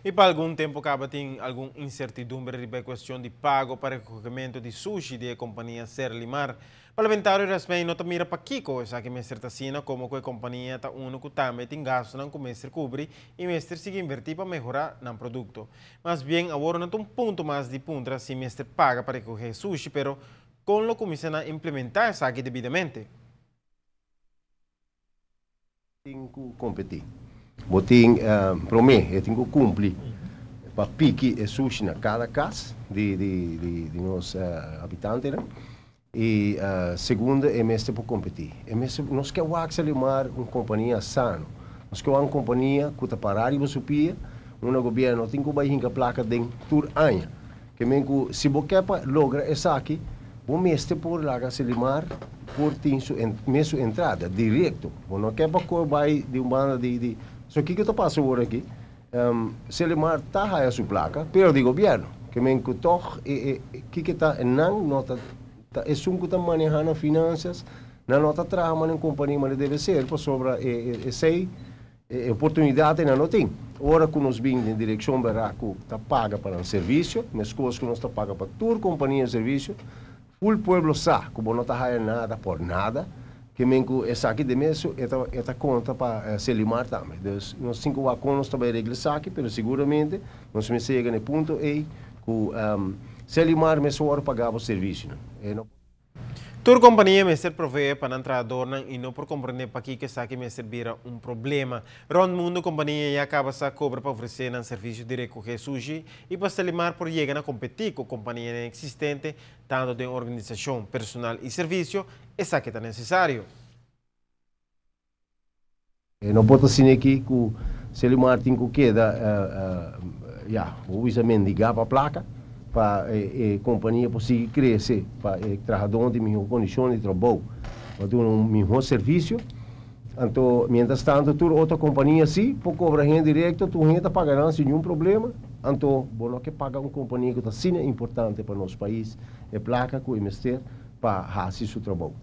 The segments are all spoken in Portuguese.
E para algum tempo acaba tem alguma incertidumbre sobre a questão de pago para o recolhimento de sushi da companhia Serlimar. Parlamentário respeito não mira para Kiko, já que mestre Tassina como que a companhia está único também tem gasto não começar a cobrir e mestre sigue invertir para melhorar no produto. Mas bem, agora não tem um ponto mais de ponto se mestre paga para recolher sushi, pero com lo começam a implementar isso aqui devidamente. Tem que competir. Botem prometer, tem que cumprir para pique e sushi na cada casa de nós habitantes. E segundo é mesmo para competir. É mesmo nós que vamos limar uma companhia sana. Nós que uma companhia que está parada e supia, um governo tem que baixar a placa de tur ano. Que mesmo se você logra essa aqui, o mestre por lá se limar por ter mesmo entrada direto. Não quer para que vai de uma banda de só que está passando agora aqui. Se limar está a sua placa, pero de governo. Que mesmo toch que está não nota é um que está manejando finanças, não está trabalhando em companhia, mas deve ser para sobre essa oportunidade não tem. Ora que nós vimos em direção Baraco está paga para um serviço, mas coisas que nós está paga para toda companhia de serviço, o povo sabe que não está ganhando nada por nada, que mesmo essa aqui de mês é conta para se limar também. Então, nós cinco vaconos também regras aqui, mas seguramente nós me chega no ponto aí que se limar mesmo hora pagava o serviço. Toda companhia mestre provee para entrador e não por compreender para que saque mestre vira um problema. Rond mundo companhia já acaba a cobra para oferecer um serviço de recolher sushi e para se limar por chegar a competir com companhia existente, tanto de organização, personal e serviço, essa que é necessário. Não pode ser aqui que se limar tem que queda, obviamente ligar para a placa, para a companhia possa crescer, para o trabalhador de melhor condição de trabalho, para ter melhor serviço. Então, mientras tanto, toda outra companhia sim, por cobrar renda direta, tu renda pagará sem nenhum problema. Então, bom, que pagar uma companhia que está sendo importante para o nosso país, é placa que investir para fazer seu trabalho.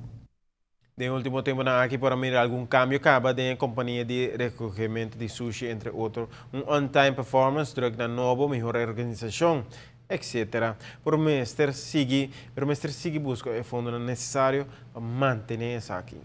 De último tempo, aqui para mirar algum cambio, acaba de companhia de recolhimento de sushi, entre outros, on-time performance, drug na novo, melhor organização, etc. Por mestre sigue busca o fundo necessário para manter isso aqui.